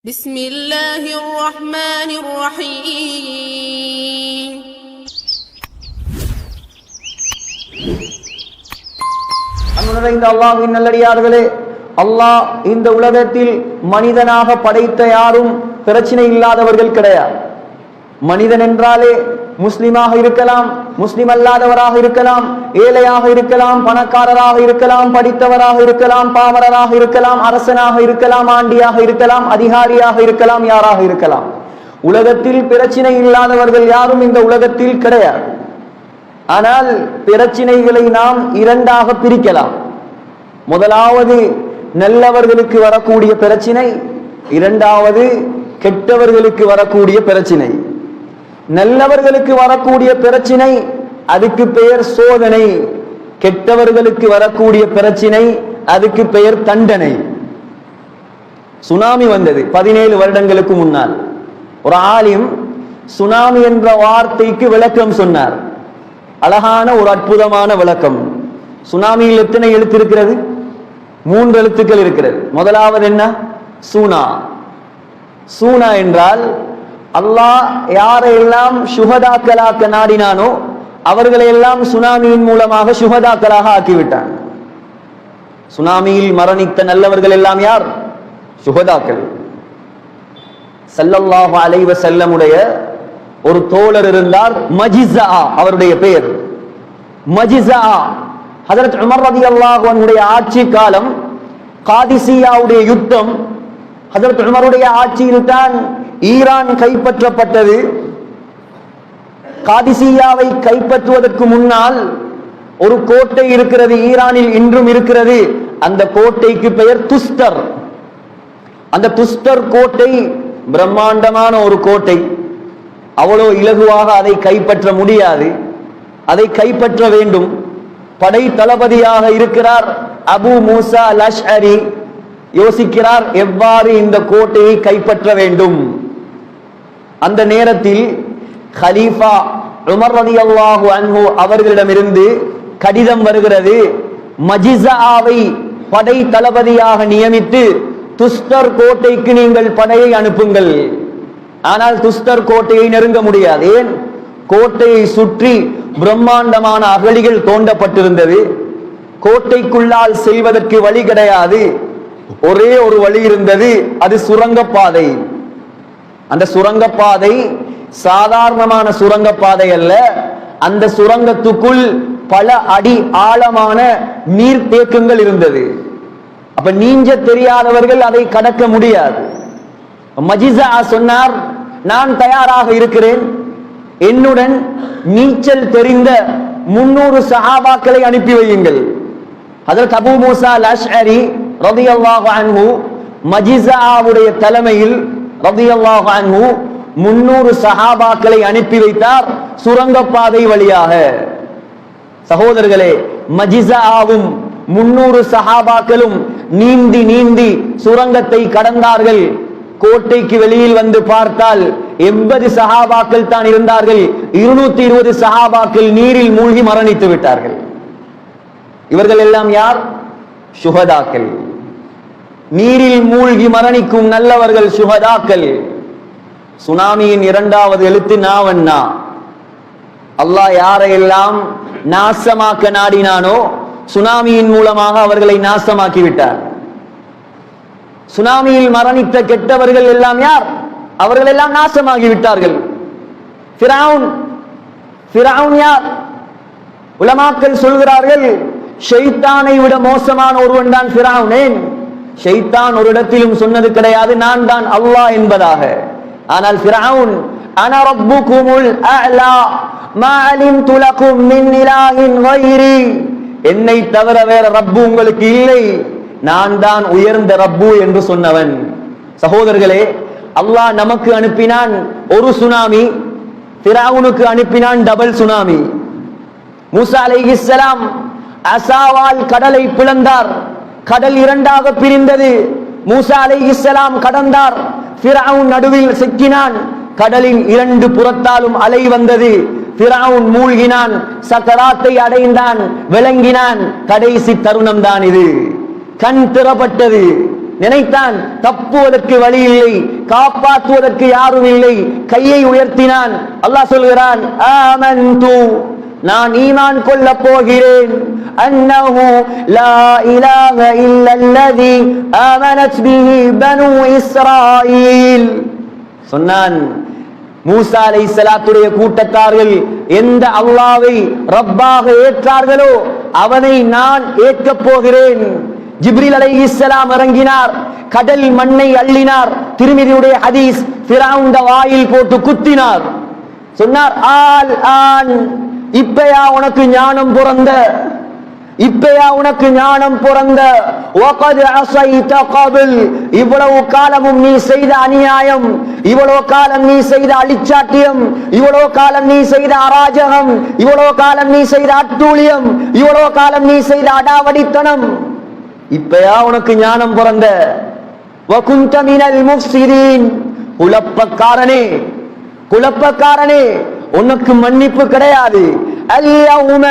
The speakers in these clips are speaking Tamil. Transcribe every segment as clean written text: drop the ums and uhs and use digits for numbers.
بسم الله الرحمن الرحيم அன்புள்ள அல்லாஹ்வின் நல்லடியார்களே, அல்லாஹ் இந்த உலகத்தில் மனிதனாக படைத்த யாரும் பிரச்சனை இல்லாதவர்கள் கிடையாது. மனிதன் என்றாலே முஸ்லிமாக இருக்கலாம், முஸ்லிம் அல்லாதவராக இருக்கலாம், ஏழையாக இருக்கலாம், பணக்காரராக இருக்கலாம், படித்தவராக இருக்கலாம், பாமரராக இருக்கலாம், அரசனாக இருக்கலாம், ஆண்டியாக இருக்கலாம், அதிகாரியாக இருக்கலாம், யாராக இருக்கலாம். உலகத்தில் பிரச்சனை இல்லாதவர்கள் யாரும் இந்த உலகத்தில் கிடையாது. ஆனால் பிரச்சனைகளை நாம் இரண்டாக பிரிக்கலாம். முதலாவது நல்லவர்களுக்கு வரக்கூடிய பிரச்சனை, இரண்டாவது கெட்டவர்களுக்கு வரக்கூடிய பிரச்சனை. நல்லவர்களுக்கு வரக்கூடிய பிரச்சனை அதுக்கு பெயர் சோதனை, கெட்டவர்களுக்கு வரக்கூடிய பிரச்சனை அதுக்கு பெயர் தண்டனை. சுனாமி வந்தது 17 வருடங்களுக்கு முன்னால். ஒரு ஆலிம் சுனாமி என்ற வார்த்தைக்கு விளக்கம் சொன்னார். அழகான ஒரு அற்புதமான விளக்கம். சுனாமியில் எத்தனை எழுத்து இருக்கிறது? 3 எழுத்துக்கள் இருக்கிறது. முதலாவது என்ன? சூனா. சூனா என்றால் அல்லாஹ் யாரையெல்லாம் சுஹதாக்களாக்க நாடினானோ அவர்களை எல்லாம் சுனாமியின் மூலமாக சுஹதாக்களாக ஆக்கிவிட்டான். சுனாமியில் மரணித்த நல்லவர்கள் எல்லாம் யார்? சுஹதாக்கள். ஸல்லல்லாஹு அலைஹி வஸல்லமுடைய ஒரு தோழர் இருந்தார், மஜிஸா அவருடைய பெயர். மஜிஸா ஹஜ்ரத் உமர் ரலியல்லாஹு அன்ஹுடைய ஆட்சி காலம், காதிசியாவுடைய யுத்தம். ஹஜ்ரத் உமருடைய ஆட்சியில் தான் ஈரான் கைப்பற்றப்பட்டது. காதிசியாவை கைப்பற்றுவதற்கு முன்னால் ஒரு கோட்டை இருக்கிறது, ஈரானில் இன்றும் இருக்கிறது. அந்த கோட்டைக்கு பெயர் துஸ்தர். அந்த துஸ்தர் கோட்டை பிரம்மாண்டமான ஒரு கோட்டை. அவ்வளோ இலகுவாக அதை கைப்பற்ற முடியாது. அதை கைப்பற்ற வேண்டும். படை தளபதியாக இருக்கிறார் அபு மூசா அல் அஷ்அரி. யோசிக்கிறார் எவ்வாறு இந்த கோட்டையை கைப்பற்ற வேண்டும். அந்த நேரத்தில் கலீஃபா உமர் ரலியல்லாஹு அன்ஹு அவர்களிடமிருந்து கடிதம் வருகிறது. மஜிஸாவை படை தளபதியாக நியமித்து துஸ்தர் கோட்டைக்கு நீங்கள் படையை அனுப்புங்கள். ஆனால் துஸ்தர் கோட்டையை நெருங்க முடியாது. ஏன்? கோட்டையை சுற்றி பிரம்மாண்டமான அகழிகள் தோண்டப்பட்டிருந்தது. கோட்டைக்குள்ளால் செல்வதற்கு வழி கிடையாது. ஒரே ஒரு வழி இருந்தது, அது சுரங்கப்பாதை. அந்த சுரங்கப்பாதை சாதாரணமான சுரங்கப்பாதை அல்ல. அந்த சுரங்கத்துக்குள் பல அடி ஆழமான நீர்த்தேக்கங்கள் இருந்தது. அப்ப நீஞ்ச தெரியாதவர்கள் அதை கடக்க முடியாது. மஜிஸா சொன்னார், நான் தயாராக இருக்கிறேன். என்னுடன் நீச்சல் தெரிந்த 300 சஹாபாக்களை அனுப்பி வையுங்கள். ஹஜ்ரத் அபூ மூஸா அல் அஷ்அரி ரலியல்லாஹு அன்ஹு மஜிஸாவுடைய தலைமையில் ரலியல்லாஹு அன்ஹு 300 சஹாபாக்களை அனுப்பி வைத்தார் சுரங்கப்பாதை வழியாக. சகோதரர்களே, மஜிஸாவும் 300 சஹாபாக்களும் நீந்தி நீந்தி சுரங்கத்தை கடந்தார்கள். கோட்டைக்கு வெளியில் வந்து பார்த்தால் 80 சஹாபாக்கள் தான் இருந்தார்கள். 220 சஹாபாக்கள் நீரில் மூழ்கி மரணித்து விட்டார்கள். இவர்கள் எல்லாம் யார்? சுஹதாக்கள். நீரில் மூழ்கி மரணிக்கும் நல்லவர்கள் சுஹதாக்கள். சுனாமியின் இரண்டாவது எழுத்து நாவண்ணா. அல்லாஹ் யாரையெல்லாம் நாசமாக்க நாடினானோ சுனாமியின் மூலமாக அவர்களை நாசமாக்கி விட்டார். சுனாமியில் மரணித்த கெட்டவர்கள் எல்லாம் யார்? அவர்கள் எல்லாம் நாசமாகி விட்டார்கள். ஃபிரௌன். ஃபிரௌன் யார்? உலமாக்கள் சொல்கிறார்கள், ஷைத்தானை விட மோசமான ஒருவன் தான் ஃபிரௌன். ஏன்? ஷைத்தான் ஒரு இடத்திலும் சொன்னது கிடையாது நான் தான் அல்லாஹ் என்பதாக. ஆனால் ஃபிரௌன், அன ரப்புகுமுல் அஅலா மா அலிம்து லகும் மின் இலாஹின் கைரி, என்னை தவிர வேற ரப்பு உங்களுக்கு இல்லை, நான் தான் உயர்ந்த ரப்பு என்று சொன்னவன். சகோதரர்களே, அல்லாஹ் நமக்கு அனுப்பினான் ஒரு சுனாமி, ஃபிரௌனுக்கு அனுப்பினான் டபுள் சுனாமி. மூசா அலைஹிஸ்ஸலாம் அசாவால் கடலை பிளந்தார். கடல் இரண்டாக பிரிந்தது. மூசா அலைஹிஸ்ஸலாம் கடந்தார். ஃபிரௌன் நடுவில் சிக்கினான். கடலின் 2 புறத்தாலும் அலை வந்தது. ஃபிரௌன் மூழ்கினான், சக்கராத்தை அடைந்தான், விளங்கினான். கடைசி தருணம் தான் இது. கண் திறப்பட்டது. நினைத்தான் தப்புவதற்கு வழி இல்லை, காப்பாற்றுவதற்கு யாரும் இல்லை. கையை உயர்த்தினான். அல்லாஹ் சொல்கிறான், ஆமன்து, நான் ஈமான் கொள்ள போகிறேன். அன்னஹு லா இலாஹ இல்லல்லதி ஆமனத் பிஹி பனு இஸ்ராயீல். சொன்னான், மூசா அலைஹிஸ்ஸலாத்துடைய கூட்டத்தார்கள் எந்த அல்லாஹ்வை ரப்பாக ஏற்றார்களோ அவனை நான் ஏற்கப் போகிறேன். ஜிப்ரீல் அலைஹிஸ்ஸலாம் இறங்கினார், கடல் மண்ணை அள்ளினார். திருமிதியுடைய ஹதீஸ், ஃபிரௌன் வாயில் போட்டு குத்தினார். சொன்னார், ஆல் ஆன், இப்பயா உனக்கு ஞானம் பிறந்த, இப்பயா உனக்கு ஞானம் பிறந்த. வகத் அஸைத கபில், இவ்வளவு காலமும் நீ செய்த அநியாயம், இவ்வளவு காலம் நீ செய்த அழிச்சாட்டியம், இவ்வளவு காலம் நீ செய்த அராஜகம், இவ்வளவு காலம் நீ செய்த அட்டூழியம், இவ்வளவு காலம் நீ செய்த அடாவடித்தனம், இப்பயா உனக்கு ஞானம் பிறந்த. வகுந்த மினல் முஃப்ஸிதீன், குழப்பக்காரனே, குழப்பக்காரனே, உனக்கு மன்னிப்பு கிடையாது. அல்யௌம,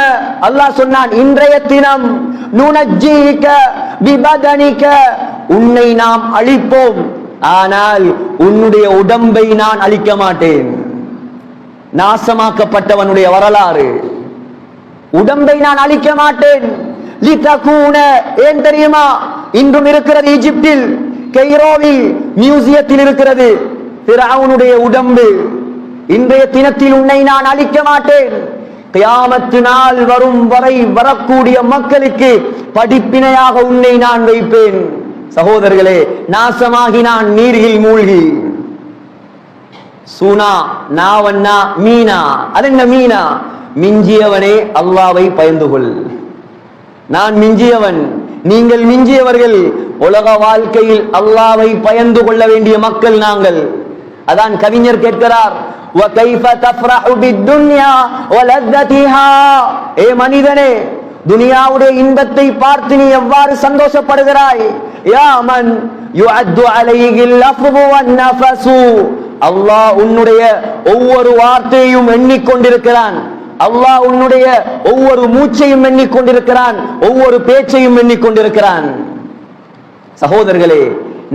அல்லாஹ் சொன்னான், இன்றைய தினம், நுனஜ்ஜீக பிபதனிக, உன்னை நாம் அழிப்போம், ஆனால் உன்னுடைய உடம்பை நான் அழிக்க மாட்டேன். நாசமாக்கப்பட்டவனுடைய வரலாறு, உடம்பை நான் அழிக்க மாட்டேன். லிதகூன, ஏன் தெரியுமா? இன்றும் இருக்கிறது ஈஜிப்தில், கெய்ரோவில் மியூசியத்தில் இருக்கிறது ஃபிரௌனுடைய உடம்பு. இன்றைய தினத்தில் உன்னை நான் அழிக்க மாட்டேன். கியாமத்து நாள் வரும் வரை வரக்கூடிய மக்களுக்கு படிப்பினையாக உன்னை நான் வைப்பேன். சகோதரர்களே, நாசமாகி நான் நீரில் மூழ்கி, சூனா நாவண்ணா மீனா, அதென்ன மீனா? மிஞ்சியவனே அல்லாஹ்வை பயந்து கொள். நான் மிஞ்சியவன், நீங்கள் மிஞ்சியவர்கள். உலக வாழ்க்கையில் அல்லாஹ்வை பயந்து கொள்ள வேண்டிய மக்கள் நாங்கள். அதான் கவிஞர் கேட்கிறார், وَكَيْفَ تَفْرَحُ بِالدُّنْيَا وَلَذَّتِهَا, ஏ மனிதனே, துனியாவுடைய இன்பத்தை பார்த்து நீ எவ்வாறு சந்தோஷப்படுகிறாய்? யா மன் யுஅத்து அலைஹி அல்-லஃபு வன்-நஃபஸு, அல்லாஹ் உன்னுடைய ஒவ்வொரு வார்த்தையையும் எண்ணிக்கொண்டிருக்கிறான். அல்லாஹ் உன்னுடைய ஒவ்வொரு மூச்சையும் எண்ணிக்கொண்டிருக்கிறான், ஒவ்வொரு பேச்சையும் எண்ணிக்கொண்டிருக்கிறான். சகோதரர்களே,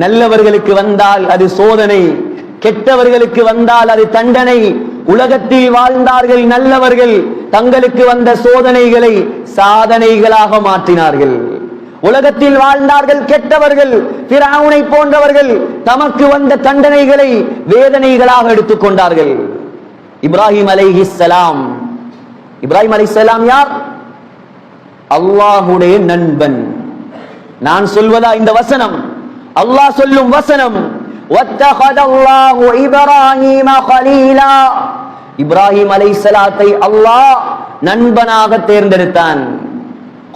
நல்லவர்களுக்கு வந்தால் அது சோதனை, கெட்டவர்களுக்கு வந்தால் அது தண்டனை. உலகத்தில் வாழ்ந்தார்கள் நல்லவர்கள், தங்களுக்கு வந்த சோதனைகளை சாதனைகளாக மாற்றினார்கள். உலகத்தில் வாழ்ந்தார்கள் கெட்டவர்கள், ஃபிரௌனை போன்றவர்கள், தமக்கு வந்த தண்டனைகளை வேதனைகளாக எடுத்துக்கொண்டார்கள். இப்ராஹிம் அலைஹிஸ்ஸலாம், இப்ராஹிம் அலைஹிஸ்ஸலாம் யார்? அல்லாஹ்வுடைய நண்பன். நான் சொல்வதா இந்த வசனம்? அல்லாஹ் சொல்லும் வசனம். வத்தகதல்லாஹு இப்ராஹீம கலீலா, இப்ராஹிம் அலைஹிஸ்ஸலாத்தை அல்லாஹ் நண்பனாக தேர்ந்தெடுத்தான்.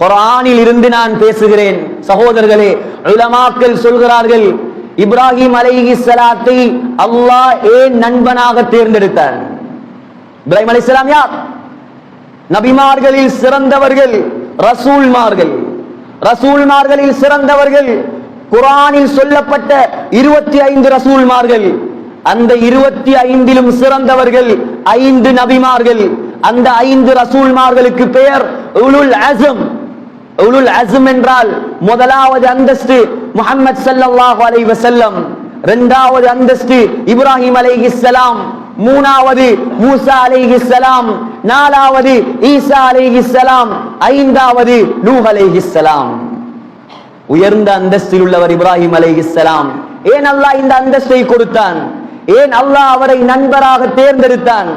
குர்ஆனில் இருந்து நான் பேசுகிறேன். சகோதரர்களே, உலமாக்கள் சொல்கிறார்கள், இப்ராஹிம் அலைஹிஸ்ஸலாத்தை அல்லாஹ் ஏன் நண்பனாக தேர்ந்தெடுத்தான்? இப்ராஹிம் அலைஹிஸ்ஸலாம் யார்? நபிமார்களில் சிறந்தவர்கள், ரசூல்மார்கள். ரசூல்மார்களில் சிறந்தவர்கள், குர்ஆனில் சொல்லப்பட்ட 25 ரசூல்மார்கள். அந்த 25லும் சிறந்தவர்கள் 5 நபிமார்கள். அந்த 5 ரசூல்மார்களுக்கு பெயர் உலுல் அஸ்ம். உலுல் அஸ்ம் என்றால் முதலாவது அந்தஸ்து முஹம்மது ஸல்லல்லாஹு அலைஹி வஸல்லம், இரண்டாவது அந்தஸ்து இப்ராஹிம் அலைஹிஸ்ஸலாம், மூணாவது மூசா அலைஹிஸ்ஸலாம், நாலாவது ஈசா அலைஹிஸ்ஸலாம், ஐந்தாவது நூஹ் அலைஹிஸ்ஸலாம். உயர்ந்த அந்தஸ்தில் உள்ளவர் இப்ராஹிம் அலைஹிஸ்ஸலாம். ஏன் அல்லாஹ் இந்த அந்தஸ்தை கொடுத்தான்? ஏன் அல்லாஹ் அவரை நண்பராக தேர்ந்தெடுத்தான்?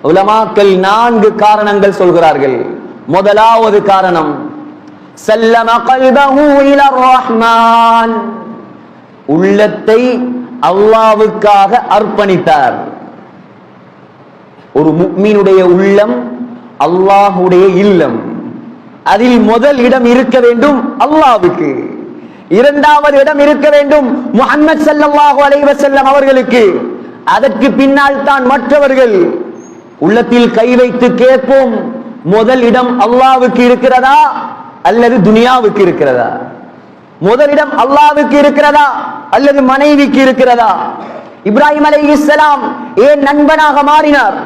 உலமாக்கள் 4 காரணங்கள் சொல்கிறார்கள். முதலாவது காரணம், சல்லம கல்பஹு இலர் ரஹ்மான், உள்ளத்தை அல்லாஹ்வுக்காக அர்ப்பணித்தார். ஒரு முஃமினுடைய உள்ளம் அல்லாஹ்வுடைய இல்லம். அதில் முதல் இடம் இருக்க வேண்டும் அல்லாஹ்வுக்கு, இரண்டாவது இடம் இருக்க வேண்டும் முஹம்மது ஸல்லல்லாஹு அலைஹி வஸல்லம் அவர்களுக்கு, அதற்கு பின்னால் தான் மற்றவர்கள். உள்ளத்தில் கை வைத்து கேட்போம், முதல் இடம் அல்லாஹ்வுக்கு இருக்கிறதா அல்லது துனியாவுக்கு இருக்கிறதா? முதலிடம் அல்லாஹ்வுக்கு இருக்கிறதா அல்லது மனைவிக்கு இருக்கிறதா? இப்ராஹிம் அலைஹிஸ்ஸலாம் ஏன் நண்பனாக மாறினார்?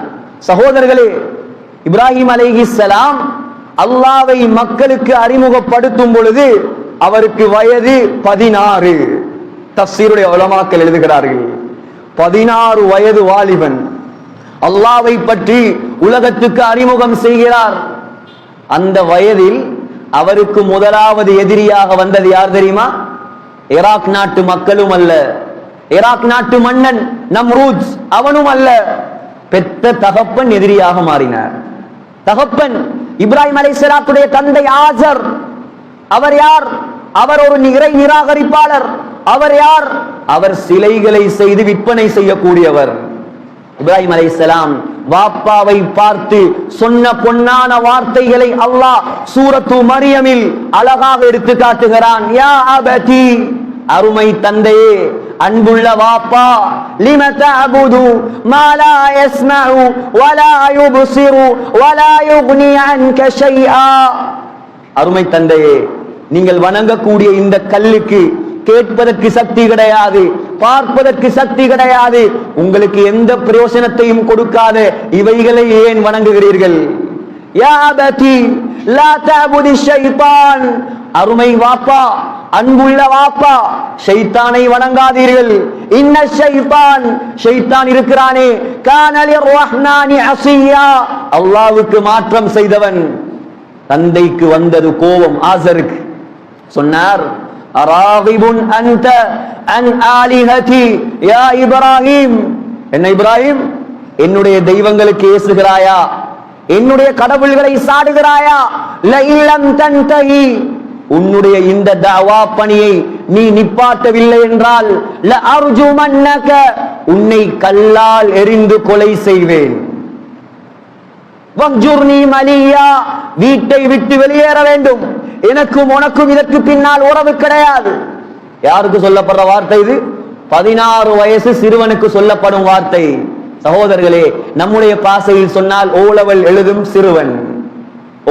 சகோதரர்களே, இப்ராஹிம் அலைஹிஸ்ஸலாம் அல்லாஹ்வை மக்களுக்கு அறிமுகப்படுத்தும் பொழுது அவருக்கு வயது 16. தஃசீருடைய உலமாக்கள் எழுதுகிறார்கள், 16 வயது வாலிபன் அல்லாஹ்வை பற்றி உலகத்துக்கு அறிமுகம் செய்கிறார். அந்த வயதில் அவருக்கு முதலாவது எதிரியாக வந்தது யார் தெரியுமா? ஈராக் நாட்டு மக்களும் அல்ல, ஈராக் நாட்டு மன்னன் நம்ரூத் அவனும் அல்ல, பெத்த தகப்பன் எதிரியாக மாறினார். தகப்பன் இப்ராஹிம் அலைஹிஸ்ஸலாத்துடைய தந்தை ஆசர். அவர் யார்? அவர் ஒரு இறை நிராகரிப்பாளர். அவர் யார்? அவர் சிலைகளை செய்து விற்பனை செய்யக்கூடியவர். இப்ராஹிம் அலைஹிஸ்ஸலாம் வாப்பாவை பார்த்து சொன்ன பொன்னான வார்த்தைகளை அல்லாஹ் சூரத்து மரியமில் அழகாக எடுத்து காட்டுகிறான். யா அபதி, அருமை தந்தையே, அன்புள்ள வாப்பா, லிம தஅபுது மா லா யஸ்மஉ வலா யுப்சிரு வலா யுக்னி அன்க ஷைஆ. அருமை தந்தையே, நீங்கள் வணங்கக்கூடிய இந்த கல்லுக்கு கேட்பதற்கு சக்தி கிடையாது, பார்ப்பதற்கு சக்தி கிடையாது, உங்களுக்கு எந்த பிரயோசனத்தையும் கொடுக்காத இவைகளை ஏன் வணங்குகிறீர்கள்? யா அபதி லா தஅபுதி ஷைத்தான். அருமை வாப்பா, அன்புள்ள வாப்பா, ஷைத்தானை வணங்காதீர்கள். இன்ன ஷைத்தான், ஷைத்தான் இருக்கிறானே, கான லிர்ரஹ்மானி அஸியா, அல்லாஹ்வுக்கு மாற்றம் செய்தவன். தந்தைக்கு வந்தது கோபம் ஆசருக்கு. சொன்னார், அராகிபுன் அன்த அன் ஆலிஹதி யா இப்ராஹிம். என்ன இப்ராஹிம், என்னுடைய தெய்வங்களுக்கு ஏசுகிறாயா? என்னுடைய கடவுள்களை சாடுகிறாயா? லஇல்லம் தன்தஹி, உன்னுடைய இந்த தஅவா பணியை நீ நிப்பாட்டவில்லை என்றால் லஅர்ஜுமன்னக, உன்னை கல்லால் எறிந்து கொலை செய்வேன். வஹ்ஜுர்னி மலியா, வீட்டை விட்டு வெளியேற வேண்டும். எனக்கும் உனக்கும் இதற்கு பின்னால் உறவு கிடையாது. யாருக்கு சொல்லப்படுற வார்த்தை இது? 16 வயசு சிறுவனுக்கு சொல்லப்படும் வார்த்தை. சகோதரர்களே, நம்முடைய பாசையில் சொன்னால் ஓலவல் எழுதும் சிறுவன்.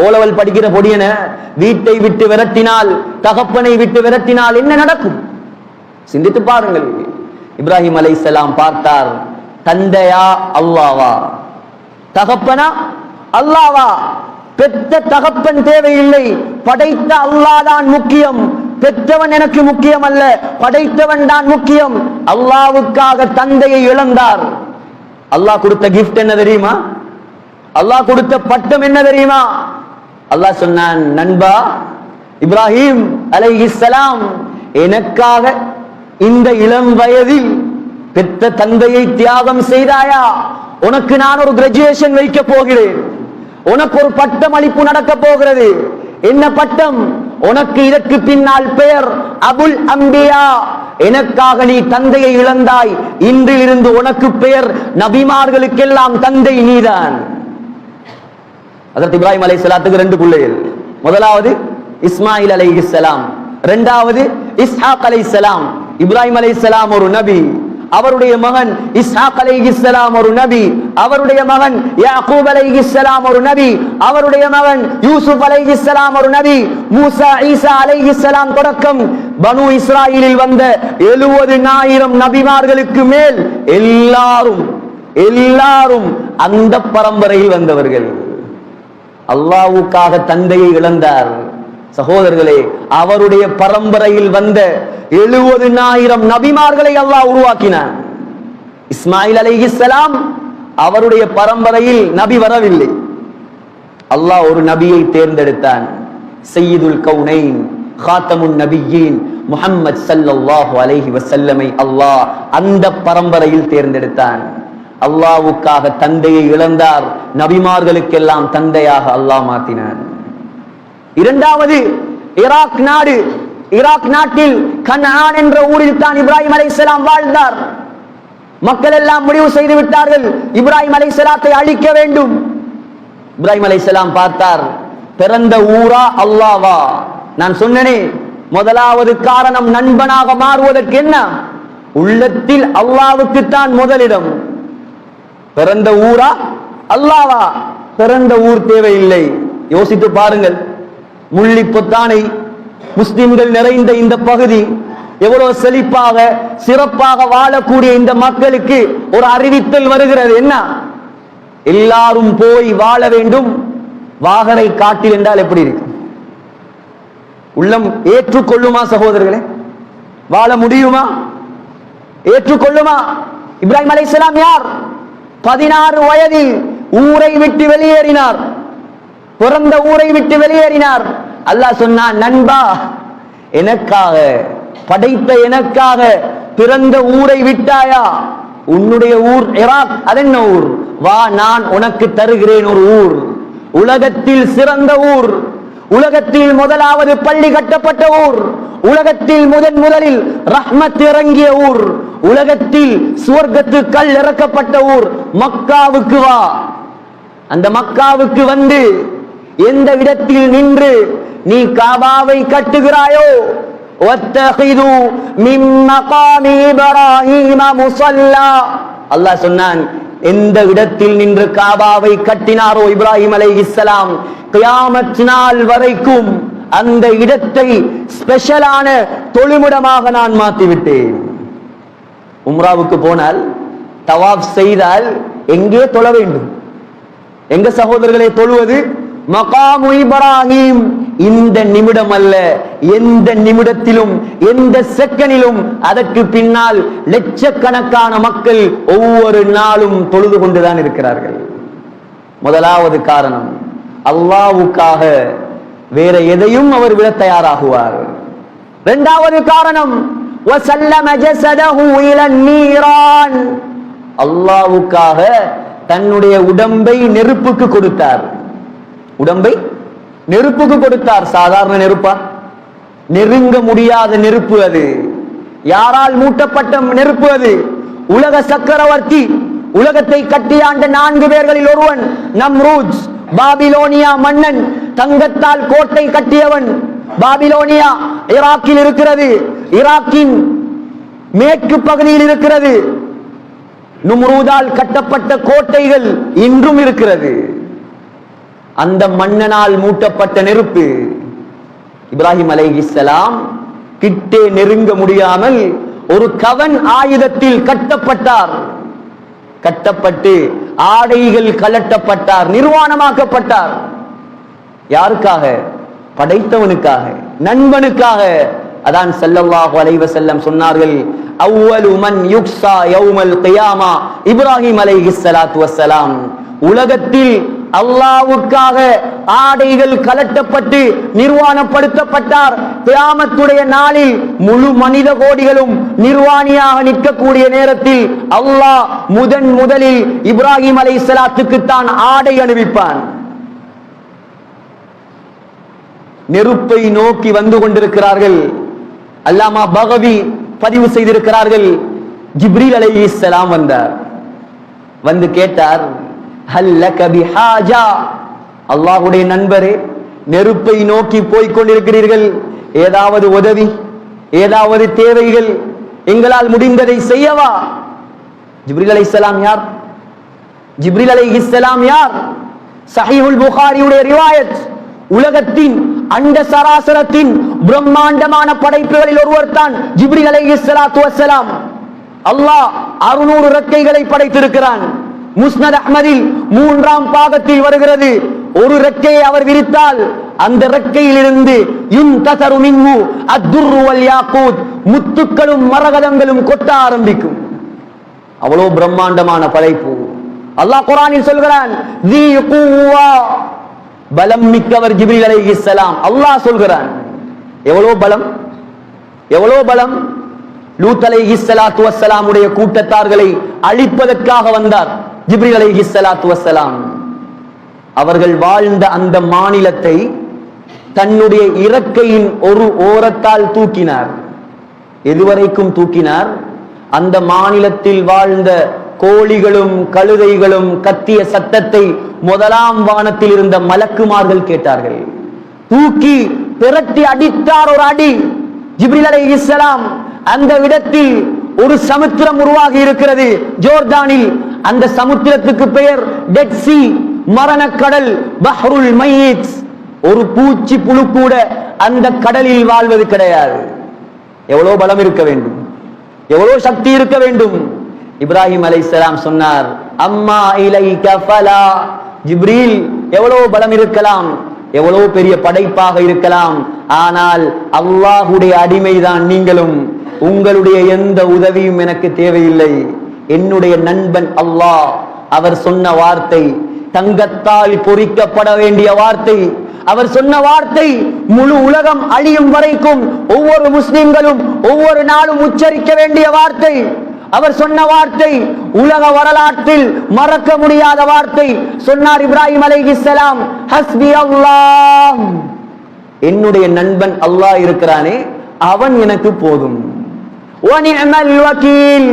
ஓலவல் படிக்கிற பொடியன வீட்டை விட்டு விரட்டினால், தகப்பனை விட்டு விரட்டினால் என்ன நடக்கும்? சிந்தித்து பாருங்கள். இப்ராஹிம் அலைஹிஸ்ஸலாம் பார்த்தார், தந்தையா அல்லாவா, தகப்பனா அல்லாவா? பெத்த தகப்பன் தேவையில்லை, படைத்த அல்லாஹ் தான் முக்கியம். பெற்றவன் எனக்கு முக்கியம் அல்ல, படைத்தவன் தான் முக்கியம். அல்லாஹ்வுக்காக தந்தையை இழந்தார். அல்லாஹ் கொடுத்த கிஃப்ட் என்ன தெரியுமா? அல்லாஹ் கொடுத்த பட்டம் என்ன தெரியுமா? அல்லாஹ் சொன்னான், நண்பா இப்ராஹிம் அலைஹிஸ்ஸலாம், எனக்காக இந்த இளம் வயதில் பெத்த தந்தையை தியாகம் செய்தாயா? உனக்கு நான் ஒரு கிராஜுவேஷன் வைக்க போகிறேன், உனக்கு ஒரு பட்டம் அளிப்பு நடக்க போகிறது. என்ன பட்டம்? உனக்கு இதற்கு பின்னால் பெயர் அபுல் அம்பியா. எனக்காக நீ தந்தையை இழந்தாய், இன்றிலிருந்து உனக்கு பெயர் நபிமார்களுக்கெல்லாம் தந்தை நீதான். ஹஜ்ரத் இப்ராஹிம் அலைஹிஸ்ஸலாத்துக்கு 2 பிள்ளைகள். முதலாவது இஸ்மாயில் அலைஹிஸ்ஸலாம், இரண்டாவது இஸ்ஹாக் அலைஹிஸ்ஸலாம். இப்ராஹிம் அலைஹிஸ்ஸலாம் ஒரு நபி, அவருடைய மகன் இஸ்ஹாக் அலைஹிஸ்ஸலாம் ஒரு நபி, அவருடைய மகன் யாக்கூப் அலைஹிஸ்ஸலாம் ஒரு நபி, அவருடைய மகன் யூசுப் அலைஹிஸ்ஸலாம் ஒரு நபி, மூசா ஈசா அலைஹிஸ்ஸலாம் தொடக்கம் பனு இஸ்ராயீலில் வந்த 70,000 நபிமார்களுக்கு மேல் எல்லாரும் அந்த பரம்பரையில் வந்தவர்கள். அல்லாஹ்வுக்காக தந்தையை இழந்தார். சகோதரர்களே, அவருடைய பரம்பரையில் வந்த 70,000 நபிமார்களை அல்லாஹ் உருவாக்கினான். இஸ்மாயில் அலைஹிஸ்ஸலாம் அவருடைய பரம்பரையில் நபி வரவில்லை. அல்லாஹ் ஒரு நபியை தேர்ந்தெடுத்தான். சய்யிதுல் கௌனைன் காத்தமுன் நபியீன் முஹம்மது ஸல்லல்லாஹு அலைஹி வஸல்லமை அல்லாஹ் அந்த பரம்பரையில் தேர்ந்தெடுத்தான். அல்லாஹ்வுக்காக தந்தையை இழந்தார், நபிமார்களுக்கெல்லாம் தந்தையாக அல்லாஹ் மாற்றினான். இரண்டாவது ஈராக் நாடு. ஈராக் நாட்டில் கனான் என்ற ஊரில் தான் இப்ராஹிம் அலைஹிஸ்ஸலாம் வாழ்ந்தார். மக்கள் எல்லாம் முடிவு செய்து விட்டார்கள், இப்ராஹிம் அலைஹிஸ்ஸலாத்தை அழிக்க வேண்டும். இப்ராஹிம் அலைஹிஸ்ஸலாம் பார்த்தார், பிறந்த ஊரா அல்லாவா? நான் சொன்னேனே, முதலாவது காரணம் நண்பனாக மாறுவதற்கு என்ன? உள்ளத்தில் அல்லாஹ்வுக்கு தான் முதலிடம். பிறந்த ஊரா அல்லாவா? பிறந்த ஊர் தேவையில்லை. யோசித்து பாருங்கள், முள்ளிப்பொத்தானை முஸ்லிம்கள் நிறைந்த இந்த பகுதி எவ்வளவு செழிப்பாக சிறப்பாக வாழக்கூடிய இந்த மக்களுக்கு ஒரு அறிவித்தல் வருகிறது. என்ன? எல்லாரும் போய் வாழ வேண்டும். வாகரை காட்டில் என்றால் எப்படி இருக்கு? உள்ளம் ஏற்றுக்கொள்ளுமா சகோதரர்களே? வாழ முடியுமா? ஏற்றுக்கொள்ளுமா? இப்ராஹிம் அலைஹிஸ்ஸலாம் யார்? 16 வயதில் ஊரை விட்டு வெளியேறினார், பிறந்த ஊரை விட்டு வெளியேறினார். அல்லாஹ் சொன்னான், நண்பா, எனக்காக படைத்த எனக்காக பிறந்த ஊரை விட்டாயா? உன்னுடைய ஊர் இராக், அதென்ன ஊர்? வா, நான் உனக்கு தருகிறேன் ஒரு ஊர், உலகத்தில் சிறந்த ஊர், உலகத்தில் முதலாவது பள்ளி கட்டப்பட்ட ஊர், உலகத்தில் முதலில் ரஹ்மத் இறங்கிய ஊர், உலகத்தில் சுவர்க்கத்து கல் இறக்கப்பட்ட ஊர், மக்காவுக்கு வா. அந்த மக்காவுக்கு வந்து எந்த இடத்தில் நின்று நீ காபாவை கட்டுகிறாயோ, வத்தகிது மின் மகாமி இப்ராஹீம முஸல்லா, அல்லாஹ் சொன்னான், எந்த இடத்தில் நின்று காபாவை கட்டினாரோ இப்ராஹிம் அலைஹிஸ்ஸலாம், கியாமத் நாள் வரைக்கும் அந்த இடத்தை ஸ்பெஷலான தொழுமிடமாக நான் மாற்றிவிட்டேன். உம்ராவுக்கு போனால், தவாப் செய்தால் எங்கே தொழ வேண்டும்? எங்க சகோதரர்களை தொழுவது? மகாமு இப்ராஹிம். இந்த நிமிடம் அல்ல, எந்த நிமிடத்திலும் எந்த செகண்டிலும் அதற்கு பின்னால் லட்சக்கணக்கான மக்கள் ஒவ்வொரு நாளும் தொழுது கொண்டுதான் இருக்கிறார்கள். முதலாவது காரணம், அல்லாஹ்வுக்காக வேற எதையும் அவர் விட தயாராகுவார். இரண்டாவது காரணம், வஸல்லம ஜஸதஹு இலன் நீரான், அல்லாஹ்வுக்காக தன்னுடைய உடம்பை நெருப்புக்கு கொடுத்தார். உடம்பை நெருப்புக்கு கொடுத்தார். சாதாரண நெருப்பா? நெருங்க முடியாத நெருப்பு அது. யாரால் மூட்டப்பட்ட நெருப்பு அது? உலக சக்கரவர்த்தி, உலகத்தை கட்டியாண்ட 4 பேர்களில் ஒருவன் நம்ரூத், பாபிலோனியா மன்னன், தங்கத்தால் கோட்டை கட்டியவன். பாபிலோனியா ஈராக்கில் இருக்கிறது, ஈராக்கின் மேற்கு பகுதியில் இருக்கிறது. நும்ரூதால் கட்டப்பட்ட கோட்டைகள் இன்றும் இருக்கிறது. அந்த மன்னனால் மூட்டப்பட்ட நெருப்பு. இப்ராஹிம் அலைஹிஸ்ஸலாம் கிட்டே நெருங்க முடியாமல் ஒரு கவன் ஆயுதத்தில் கட்டப்பட்டார். கட்டப்பட்டு ஆடைகள் கலட்டப்பட்டார், நிர்வாணமாக்கப்பட்டார். யாருக்காக? படைத்தவனுக்காக, நண்பனுக்காக. அதான் ஸல்லல்லாஹு அலைஹி வஸல்லம் சொன்னார்கள், அவ்வலு மன் யுக்ஸா யௌமல் கியாமா இப்ராஹிம் அலைஹிஸ்ஸலாத்து வஸ்ஸலாம். உலகத்தில் அல்லாஹ்வுக்காக ஆடைகள் கலட்டப்பட்டு நிர்வாணப்படுத்தப்பட்டார். கியாமத்துடைய நாளில் முழு மனித கோடிகளும் நிர்வாணியாக நிற்கக்கூடிய நேரத்தில் அல்லாஹ் முதலில் இப்ராஹிம் அலைஹிஸ்ஸலாத்துக்கு தான் ஆடை அணிவிப்பான். நெருப்பை நோக்கி வந்து கொண்டிருக்கிறார்கள். அல்லாமா பகவி பதிவு செய்திருக்கிறார்கள், ஜிப்ரீல் அலைஹிஸ்ஸலாம் வந்தார். வந்து கேட்டார், ஹல்லக பிஹாஜா, அல்லாஹ்வுடைய நண்பரே, நெருப்பை நோக்கி போய்க் கொண்டிருக்கிறீர்கள், ஏதாவது உதவி, ஏதாவது தேவைகள், எங்களால் முடிந்ததை செய்யவா? ஜிப்ரீல் அலைஹிஸ்ஸலாம் யார்? ஜிப்ரீல் அலைஹிஸ்ஸலாம் யார்? ஸஹீஹுல் புகாரியுடைய ரிவாயத். உலகத்தின் அண்ட சராசரத்தின் பிரம்மாண்டமான படைப்புகளில் ஒருவர் தான் ஜிப்ரீல் அலைஹிஸ்ஸலாத்து வஸ்ஸலாம். அல்லாஹ் 600 ரெக்கைகளை படைத்திருக்கிறான். முஸ்னத் அஹ்மதில் 3ஆம் பாகத்தில் வருகிறது, ஒரு ரெக்கையை அவர் விரித்தால் அந்த ரெக்கையிலிருந்து யுன்தஸரு மின்ஹு அத்துர்ரு வல் யாக்கூத், முத்துக்களும் மரகதங்களும் கொட்ட ஆரம்பிக்கும். அவ்வளவு பிரம்மாண்டமான படைப்பு. அல்லாஹ் குர்ஆனில் சொல்கிறான், தி குவா, பலம் மிக்கவர் ஜிப்ரீல் அலைஹிஸ்ஸலாம். அல்லாஹ் சொல்கிறான், எவ்வளவு பலம், எவ்வளவு பலம். லூத் அலைஹிஸ்ஸலாத்து வஸ்ஸலாம் உடைய கூட்டத்தார்களை அழிப்பதற்காக வந்தார் ஜிப்ரீல் அலைஹிஸ்ஸலாத்து வஸ்ஸலாம். அவர்கள் வாழ்ந்த அந்த மாநிலத்தை தன்னுடைய இறக்கையின் ஒரு ஓரத்தால் தூக்கினார். எதுவரைக்கும் தூக்கினார்? அந்த மாநிலத்தில் வாழ்ந்த கோழிகளும் கழுதைகளும் கத்திய சத்தத்தை முதலாம் வானத்தில் இருந்த மலக்குமார்கள் கேட்டார்கள். தூக்கி திரட்டி அடித்தார் ஒரு அடி. ஜிப்ரீல் அலைஹிஸ்ஸலாம் அந்த இடத்தில் ஒரு சமுத்திரம் உருவாகி இருக்கிறது ஜோர்டானில். அந்த சமுத்திரத்துக்கு பெயர் டெட் சி, மரணக்கடல், பஹ்ருல் மையித். ஒரு பூச்சி புழு கூட அந்த கடலில் வாழ்வது கிடையாது. எவ்வளவு பலம் இருக்க வேண்டும், எவ்வளவு சக்தி இருக்க வேண்டும். இப்ராஹிம் அலைஹிஸ்ஸலாம் சொன்னார், அம்மா இலைக ஃபலா. ஜிப்ரீல், எவ்வளவு பலம் இருக்கலாம், எவ்வளவு பெரிய படைப்பாக இருக்கலாம், ஆனால் அல்லாஹ்வுடைய அடிமைதான் நீங்களும். உங்களுடைய எந்த உதவியும் எனக்கு தேவையில்லை. என்னுடைய நண்பன் அல்லாஹ். அவர் சொன்ன வார்த்தை தங்கத்தால் பொறிக்கப்பட வேண்டிய வார்த்தை. அவர் சொன்ன வார்த்தை முழு உலகம் அழியும் வரைக்கும் ஒவ்வொரு முஸ்லிம்களும் ஒவ்வொரு நாளும் உச்சரிக்க வேண்டிய வார்த்தை. அவர் சொன்ன வார்த்தை உலக வரலாற்றில் மறக்க முடியாத வார்த்தை. சொன்னார் இப்ராஹிம் அலைஹிஸ்ஸலாம், ஹஸ்பி அல்லாஹ், என்னுடைய நண்பன் அல்லாஹ் இருக்கிறானே அவன் எனக்கு போதும். வ நிஅமல் வகீல்,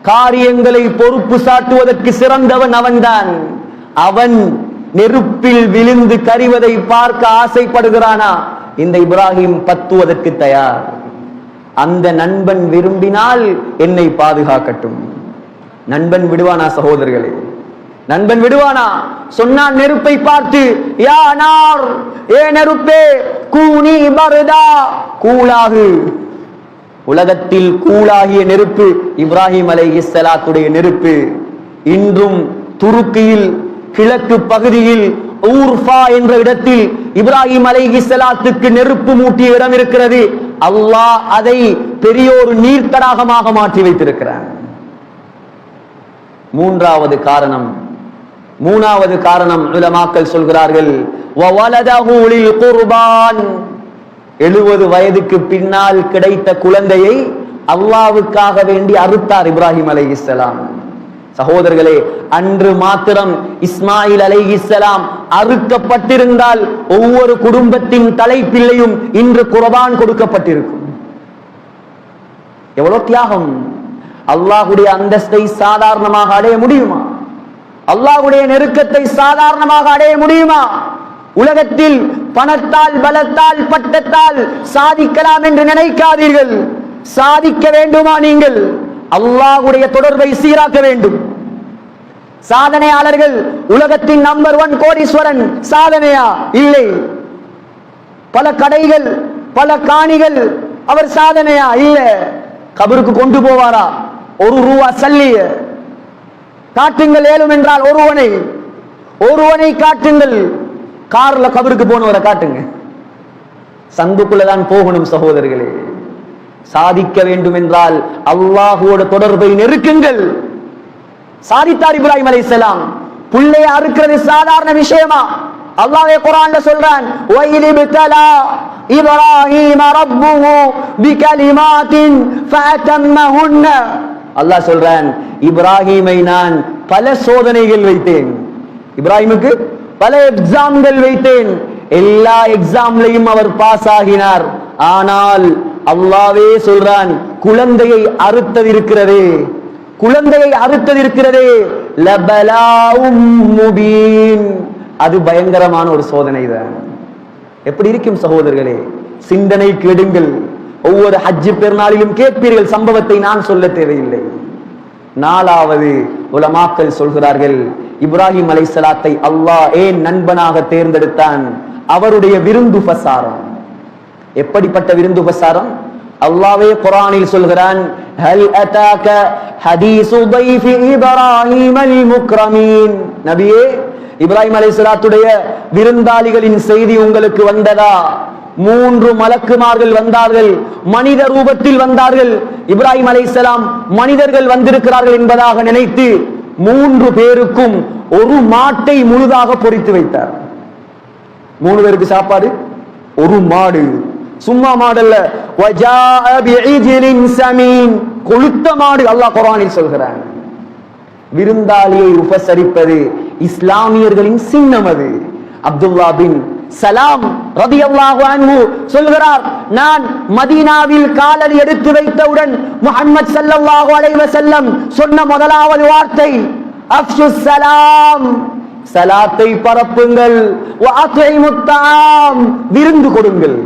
காரியங்களை பொறுப்பு சாட்டுவதற்கு சிறந்தவன் அவன்தான். அவன் நெருப்பில் விழுந்து கரிவதை பார்க்க ஆசைப்படுகிறானா? இந்த இப்ராஹிம் பத்துவதற்கு தயார். அந்த நண்பன் விரும்பினால் என்னை பாதுகாக்கட்டும். நண்பன் விடுவானா சகோதரர்களே? நண்பன் விடுவானா? சொன்னான் நெருப்பை பார்த்து, யா நார், ஏ நெருப்பே, கூனி பர்தா, கூலாகு. உலகத்தில் கூலாகிய நெருப்பு இப்ராஹிம் அலைஹிஸ்ஸலாத்துடைய நெருப்பு. இன்றும் துருக்கியில் கிழக்கு பகுதியில் ஊர்ஃபா என்ற இடத்தில் இப்ராஹிம் அலைஹிஸ்ஸலாத்துக்கு நெருப்பு மூட்டிய இடம் இருக்கிறது. அல்லாஹ் அதை பெரியோரு நீர்த்தடாகமாக மாற்றி வைத்திருக்கிறார். மூன்றாவது காரணம் உலமாக்கள் சொல்கிறார்கள், வவலதஹு லில் குர்பான், 70 வயதுக்கு பின்னால் கிடைத்த குழந்தையை அல்லாஹ்வுக்காக வேண்டி அறுத்தார் இப்ராஹிம் அலைஹிஸ்ஸலாம். சகோதரர்களே, அன்று மாத்திரம் இஸ்மாயில் அலைஹிஸ்ஸலாம் அறுக்கப்பட்டிருந்தால் ஒவ்வொரு குடும்பத்தின் தலைப்பிள்ளையும் இன்று குர்பான் கொடுக்கப்பட்டிருக்கும். எவ்வளவு தியாகம்! அல்லாஹ்வுடைய அந்தஸ்தை சாதாரணமாக அடைய முடியுமா? அல்லாஹ்வுடைய நெருக்கத்தை சாதாரணமாக அடைய முடியுமா? உலகத்தில் பணத்தால், பலத்தால், பட்டத்தால் சாதிக்கலாம் என்று நினைக்காதீர்கள். சாதிக்க வேண்டுமா? நீங்கள் அல்லாஹ்வுடைய தொடர்பை சீராக்க வேண்டும். சாதனையாளர்கள் உலகத்தின் நம்பர் 1 கோடீஸ்வரன் சாதனையா? இல்லை. பல கடைகள், பல காணிகள், அவர் சாதனையா? இல்ல. கபருக்கு கொண்டு போவாரா? 1 ரூபா சல்லிய காட்டுங்கள். ஏழும் என்றால் ஒருவனை காட்டுங்கள். கார்ல கபருக்கு போனவரை காட்டுங்க. சந்துக்குள்ளதான் போகணும் சகோதரர்களே. சாதிக்க வேண்டும் என்றால் அல்லாஹ்வோட தொடர்பை நெருக்குங்கள். சாதித்தார் இப்ராஹிம் அலைஹிஸ்ஸலாம். புள்ளைய அறுக்கிறது சாதாரண விஷயமா? அல்லாஹ்வே குர்ஆன்ல சொல்றான், வயிலிப்தலா இப்ராஹீம ரப்புஹு பிகலிமாத்தின் ஃபஅதம்மஹுன்ன. அல்லாஹ் சொல்றான், இப்ராஹீமை நான் பல சோதனைகள் வைத்தேன். இப்ராஹிமுக்கு பல எக்ஸாம்கள் வைத்தேன். எல்லா எக்ஸாம்லையும் அவர் பாஸ் ஆகினார். ஆனால் அல்லாஹ்வே சொல்றான், குழந்தையை அறுத்ததிருக்கிறதே லபலாஉம் முபீன், அது பயங்கரமான ஒரு சோதனை தான். எப்படி இருக்கும் சகோதரர்களே? சிந்தனை கேடுங்கள். ஒவ்வொரு ஹஜ் பெருநாளிலும் கேட்பீர்கள். சம்பவத்தை நான் சொல்ல தேவையில்லை. 4வது உலமாக்கள் சொல்கிறார்கள், இப்ராஹிம் அலைஹிஸ்ஸலாத்தை அல்லாஹ் ஏன் நண்பனாக தேர்ந்தெடுத்தான்? அவருடைய விருந்து பிரசாரம். எப்படிப்பட்ட விருந்து பிரசாரம்? அல்லாஹ்வே குர்ஆனில் சொல்கிறான், ஹல் அதாக ஹதீஸு தைஃபி இப்ராஹீமல் முக்ரமீன். நபியே, இப்ராஹிம் அலைஹிஸ்ஸலாத்துடைய விருந்தாளிகளின் செய்தி உங்களுக்கு வந்ததா? 3 மலக்குமார்கள் வந்தார்கள், மனித ரூபத்தில் வந்தார்கள். இப்ராஹிம் அலைஹிஸ்ஸலாம் மனிதர்கள் வந்திருக்கிறார்கள் என்பதாக நினைத்து 3 பேருக்கும் ஒரு மாட்டை முழுதாக பொரித்து வைத்தார். 3 பேருக்கு சாப்பாடு, ஒரு மாடு. சும்மா மாடல்ல, வஜாஅ பிஇஜ்லின் ஸமீன், கொழுத்த மாடு. அல்லாஹ் குர்ஆனில் சொல்கிறான். விருந்தாளியை உபசரிப்பது இஸ்லாமியர்களின் சின்னம். அது அப்துல்லாஹ் பின் சலாம் ரலியல்லாஹு அன்ஹு சொல்கிறார், நான் மதீனாவில் காலடி எடுத்து வைத்தவுடன் முஹம்மது ஸல்லல்லாஹு அலைஹி வஸல்லம் சொன்ன முதலாவது வார்த்தை அஃஷுஸ் ஸலாம், சலாத்தை பரப்புங்கள், வ அத்இமுத் தஆம், விருந்து கொடுங்கள்.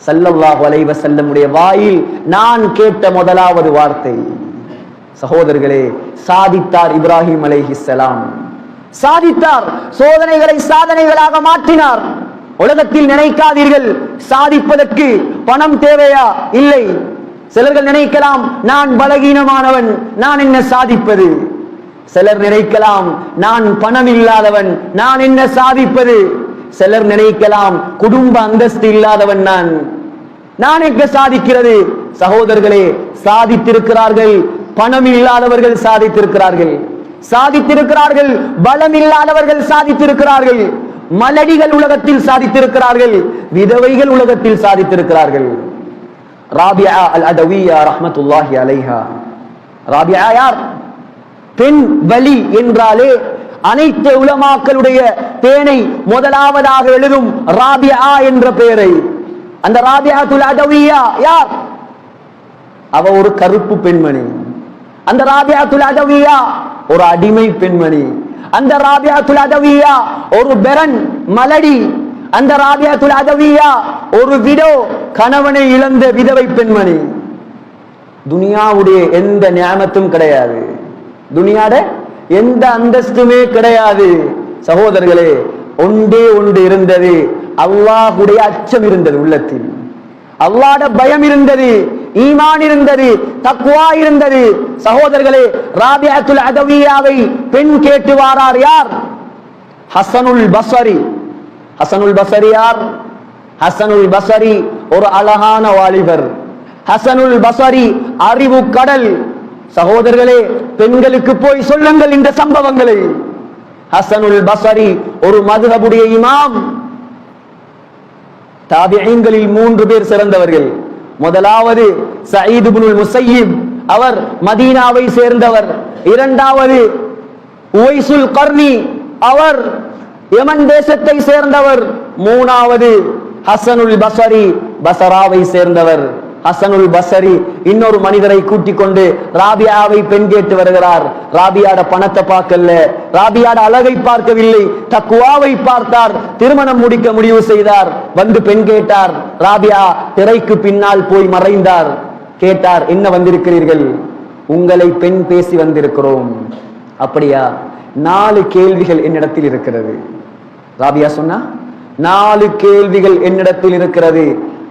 ஸல்லல்லாஹு அலைஹி வஸல்லமுடைய வாயில் நான் கேட்ட முதலாவது வார்த்தை. சகோதரர்களே, சாதித்தார் இப்ராஹிம் அலைஹிஸ்ஸலாம். சாதித்தார். சோதனைகளை சாதனைகளாக மாற்றினார். உலகத்தில் நினைக்காதீர்கள் சாதிப்பதற்கு பணம் தேவையா? இல்லை. சிலர்கள் நினைக்கலாம், நான் பலகீனமானவன், நான் என்ன சாதிப்பது? சிலர் நினைக்கலாம், நான் பணம் இல்லாதவன், நான் என்ன சாதிப்பது? சிலர் நினைக்கலாம், குடும்ப அந்தஸ்து இல்லாதவன் நான் எங்க சாதிக்கிறது? சகோதரர்களே சாதித்திருக்கிறார்கள். பணம் இல்லாதவர்கள் சாதித்திருக்கிறார்கள், சாதித்திருக்கிறார்கள். பலம் இல்லாதவர்கள் சாதித்திருக்கிறார்கள். மலடிகள் உலகத்தில் சாதித்திருக்கிறார்கள், விதவைகள் உலகத்தில் சாதித்திருக்கிறார்கள். ராபியா அல் அதவியா ரஹ்மத்துல்லாஹி அலைஹா. ராபியா யார்? பெண் வலி என்றாலே அனைத்து உலமாக்களுடைய பேனை முதலாவதாக எழுதும் ராபியா என்ற பெயரை. அந்த ராபியாத்துல் அதவியா யார்? அவ ஒரு கருப்பு பெண்மணி. அந்த ராபியாத்துல் அதவியா ஒரு அடிமை பெண்மணி. அந்த ராபியாத்துல் அதவியா ஒரு பெரன் மலடி. அந்த ராபியாத்துல் அதவியா ஒரு விடோ, கணவனை இழந்த விதவை பெண்மணி. துனியாவுடைய எந்த நியாமத்தும் கிடையாது, துனியாட எந்த அந்தஸ்துமே கிடையாது. சகோதரர்களே, ஒன்றே ஒன்று இருந்தது, அல்லாஹ்வுடைய அச்சம் இருந்தது உள்ளத்தில், அல்லாஹ்வுடைய பயம் இருந்தது, ஈமான் இருந்தது, தக்வா இருந்தது. சகோதரர்களே, ராபியாத்துல் அதவியாவை பெண் கேட்டு வாரார். யார்? ஹசனுல் பஸரி. ஹசனுல் பஸரி யார்? ஹசனுல் பஸரி ஒரு அழகான வாலிபர். ஹசனுல் பஸரி அறிவு கடல். சகோதரர்களே, பெண்களுக்கு போய் சொல்லுங்கள் இந்த சம்பவங்களை. ஹசனுல் பஸரி ஒரு மதுஹபுடைய இமாம். தாபிஈன்களில் 3 பேர் சிறந்தவர்கள். முதலாவது சயீத் இப்னுல் முஸையிப், அவர் மதீனாவை சேர்ந்தவர். இரண்டாவது உவைசுல் கர்னி, அவர் யமன் தேசத்தை சேர்ந்தவர். மூணாவது ஹசனுல் பஸரி, பஸராவை சேர்ந்தவர். ஹசனுல் பஸரி இன்னொரு மனிதரை கூட்டிக் கொண்டு ராபியாவை பெண் கேட்டு வருகிறார். ராபியாட பணத்தை பார்க்கல, ராபியாட அழகை பார்க்கவில்லை, தக்வாவை பார்த்தார். திருமணம் முடிக்க முடிவு செய்தார். வந்து பெண் கேட்டார். ராபியா திரைக்கு பின்னால் போய் மறைந்தார். கேட்டார், என்ன வந்திருக்கிறீர்கள்? உங்களை பெண் பேசி வந்திருக்கிறோம். அப்படியா? 4 கேள்விகள் என்னிடத்தில் இருக்கிறது. ராபியா சொன்னா, 4 கேள்விகள் என்னிடத்தில் இருக்கிறது.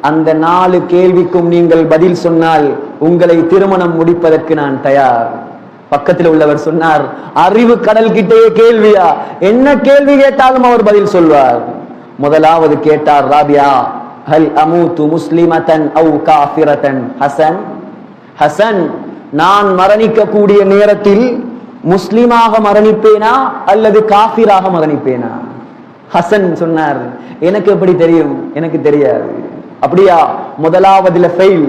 அந்த 4 கேள்விக்கும் நீங்கள் பதில் சொன்னால் உங்களை திருமணம் முடிப்பதற்கு நான் தயார். பக்கத்தில் உள்ளவர் சொன்னார், அறிவு கடல் கிட்டே கேள்வியா? என்ன கேள்வி கேட்டாலும் அவர் பதில் சொல்வார். முதலாவது கேட்டார் ராபியா, ஹல் அமூது முஸ்லிமதன் அவ் காஃபிரதன்? ஹசன், ஹசன், நான் மரணிக்க கூடிய நேரத்தில் முஸ்லிமாக மரணிப்பேனா அல்லது காஃபிராக மரணிப்பேனா? ஹசன் சொன்னார், எனக்கு எப்படி தெரியும், எனக்கு தெரியாது. அப்படியா? முதலாவதுல ஃபெயில்.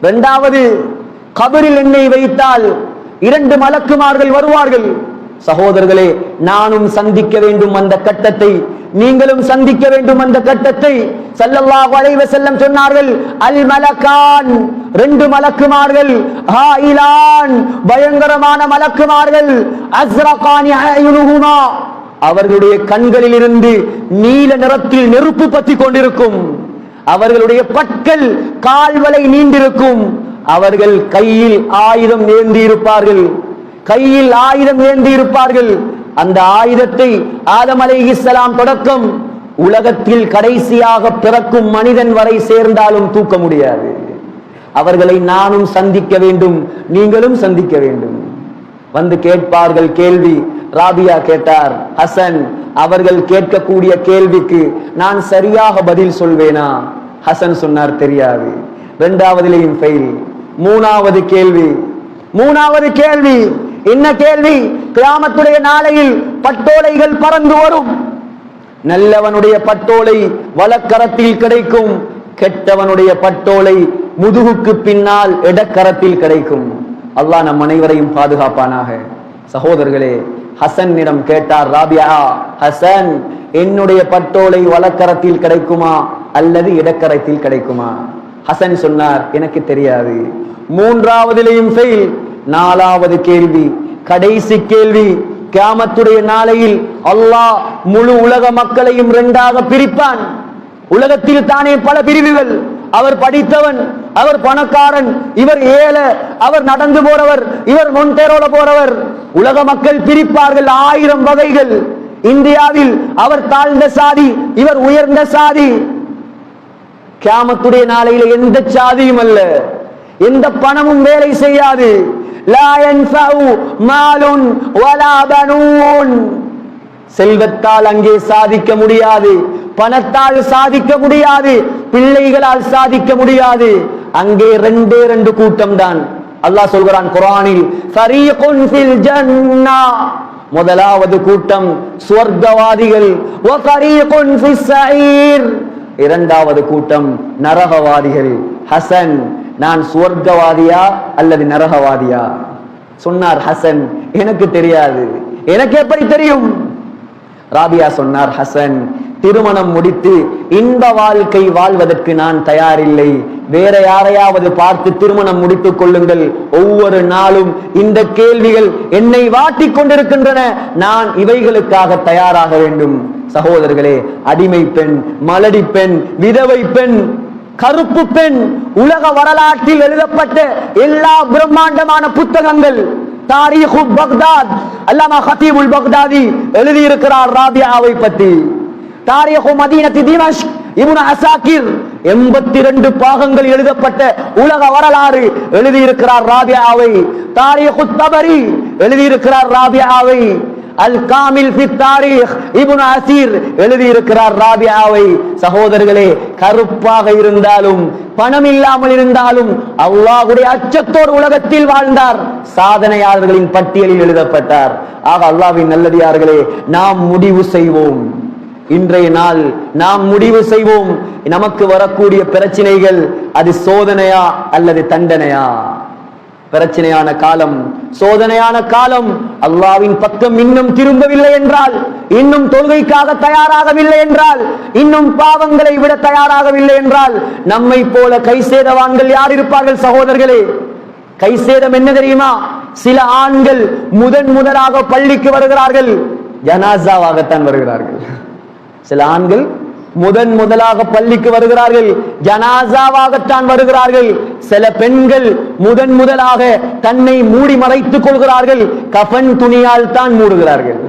இரண்டாவது, கபரில் என்னை வைத்தால் 2 மலக்குமார்கள் வருவார்கள். சகோதரர்களே, நானும் சந்திக்க வேண்டும் அந்த கட்டத்தை, நீங்களும் சந்திக்க வேண்டும் அந்த கட்டத்தை. ஸல்லல்லாஹு அலைஹி வஸல்லம் சொன்னார்கள், அல் மலகான், 2 மலக்குமார்கள், ஹாயிலான், பயங்கரமான மலக்குமார்கள், அஸ்ரகானி அயுனுஹுமா, அவர்களுடைய கண்களில் இருந்து நீல நிறத்தில் நெருப்பு பற்றி கொண்டிருக்கும். அவர்களுடைய பற்கள் கால்வளை நீண்டிருக்கும். அவர்கள் கையில் ஆயுதம் ஏந்தி இருப்பார்கள், கையில் ஆயுதம் ஏந்தி இருப்பார்கள். அந்த ஆயுதத்தை ஆதம் அலைஹிஸ்ஸலாம் தொடக்கம் உலகத்தில் கடைசியாக பிறக்கும் மனிதன் வரை சேர்ந்தாலும் தூக்க முடியாது. அவர்களை நானும் சந்திக்க வேண்டும், நீங்களும் சந்திக்க வேண்டும். வந்து கேட்பார்கள் கேள்வி. ராபியா கேட்டார், ஹசன், அவர்கள் கேட்கக்கூடிய கேள்விக்கு நான் சரியாக பதில் சொல்வேனா? ஹசன் சொன்னார், தெரியாது. இரண்டாவதிலேயும் ஃபெயில். மூணாவது கேள்வி, மூணாவது கேள்வி என்ன கேள்வி? கியாமத்துடைய நாளையில் பட்டோலைகள் பறந்து வரும். நல்லவனுடைய பட்டோலை வலக்கரத்தில் கிடைக்கும், கெட்டவனுடைய பட்டோலை முதுகுக்கு பின்னால் இடக்கரத்தில் கிடைக்கும். அல்லாஹ் நம் அனைவரையும் பாதுகாப்பானாக. சகோதரர்களே, ஹசனிடம் கேட்டார் ராபியா, ஹசன், என்னுடைய பட்டோலை வலக்கரத்தில் கிடைக்குமா அல்லது இடக்கரத்தில் கிடைக்குமா? ஹசன் சொன்னார், எனக்கு தெரியாது. மூன்றாவதிலேயும் ஃபெயில். நாலாவது கேள்வி, கடைசி கேள்வி. கியாமத்துடைய நாளையில் அல்லாஹ் முழு உலக மக்களையும் 2ஆக பிரிப்பான். உலகத்தில் தானே பல பிரிவுகள். அவர் படித்தவன், அவர் பணக்காரன், இவர் ஏழை, அவர் நடந்து போறவர், இவர் மொண்டேரோல போறவர். உலக மக்கள் பிரிப்பார்கள் 1000 வகைகள். இந்தியாவில் அவர் தாழ்ந்த சாதி, இவர் உயர்ந்த சாதி. கியாமத்துடைய நாளையில எந்த சாதியும் அல்ல, எந்த பணமும் வேலை செய்யாது. லா யன்ஃபஉ மாலுன் வலா பனூன். செல்வத்தால் அங்கே சாதிக்க முடியாது, பணத்தால் சாதிக்க முடியாது, பிள்ளைகளால் சாதிக்க முடியாது. அங்கே ரெண்டே ரெண்டு கூட்டம் தான். அல்லாஹ் சொல்கிறான் குர்ஆனில், ஃபரீகுன் ஃபில் ஜன்னah, முதலாவது கூட்டம் சுவர்க்கவாதிகள், வ ஃபரீகுன் ஃபிஸ் ஸஈர், இரண்டாவது கூட்டம் நரகவாதிகள். ஹசன், நான் சுவர்க்கவாதியா அல்லது நரகவாதியா? சொன்னார் ஹசன், எனக்கு தெரியாது. எனக்கு எப்படி தெரியும்? ராபியா சொன்னார், ஹசன், திருமணம் முடித்து இந்த வாழ்க்கை வாழ்வதற்கு நான் தயாரில்லை, வேற யாரையாவது பார்த்து திருமணம் முடித்துக் கொள்ளுங்கள். ஒவ்வொரு நாளும் இந்த கேள்விகள் என்னை வாட்டிக் கொண்டிருக்கின்றன, நான் இவைகளுக்காக தயாராக வேண்டும். சகோதரர்களே, அடிமை பெண், மலடி பெண், விதவை பெண், கருப்பு பெண், உலக வரலாற்றில் எழுதப்பட்ட எல்லா பிரம்மாண்டமான புத்தகங்கள், தாரீஹு பக்தாத், அல்லாமா ஹதீபுல் பக்தாதி எழுதியிருக்கிறார் ராபியாவை பற்றி. தாரீஹு மதீனத்தி திமஷ்க், இப்னு அசாக்கிர் 82 பாகங்கள் எழுதப்பட்ட உலக வரலாறு எழுதியிருக்கிறார் ராபியாவை. தாரீஹு தபரி எழுதியிருக்கிறார் ராபியாவை. அல் காமில் ஃபி தாரீக் இப்னு அசீர் எழுதியிருக்கிறார் ராபியாவை. சகோதரர்களே, கருப்பாக இருந்தாலும் பணம் இல்லாமல் இருந்தாலும் அல்லாஹ்வுடைய அச்சத்தோடு உலகத்தில் வாழ்ந்தார், சாதனையாளர்களின் பட்டியலில் எழுதப்பட்டார். ஆக அல்லாஹ்வின் நல்லடியார்களே, நாம் முடிவு செய்வோம். இன்றைய நாள் நாம் முடிவு செய்வோம், நமக்கு வரக்கூடிய பிரச்சனைகள் அது சோதனையா அல்லது தண்டனையா? பிரச்சனையான காலம், சோதனையான காலம். அல்லாஹ்வின் பக்கம் இன்னும் திரும்பவில்லை என்றால், இன்னும் தொழுகைக்காக தயாராகவில்லை என்றால், இன்னும் பாவங்களை விட தயாராகவில்லை என்றால், நம்மை போல கைசேதவான்கள் யார் இருப்பார்கள்? சகோதரர்களே, கைசேதம் என்ன தெரியுமா? சில ஆண்கள் முதலாக பள்ளிக்கு வருகிறார்கள், ஜனாசாவாகத்தான் வருகிறார்கள். சில ஆண்கள் முதலாக பள்ளிக்கு வருகிறார்கள், ஜனாசாவாகத்தான் வருகிறார்கள். சில பெண்கள் முதலாக தன்னை மூடி மறைத்துக் கொள்கிறார்கள், கஃன் துணியால் தான் மூடுகிறார்கள்.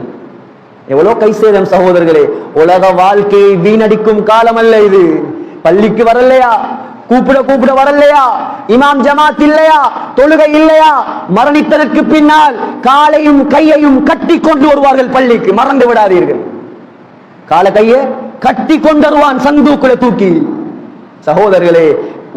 எவ்வளவு கைசேதம் சகோதரர்களே! உலக வாழ்க்கையை வீணடிக்கும் காலம் அல்ல இது. பள்ளிக்கு வரலையா, கூப்பிட வரலையா, இமாம் ஜமாத் இல்லையா, தொழுகை இல்லையா, மரணித்ததற்கு பின்னால் காலையும் கையையும் கட்டி கொண்டு வருவார்கள் பள்ளிக்கு. மறந்து விடாதீர்கள், கால கையை கட்டி கொண்டருவான் சந்தூக்குல தூக்கி. சகோதரர்களே,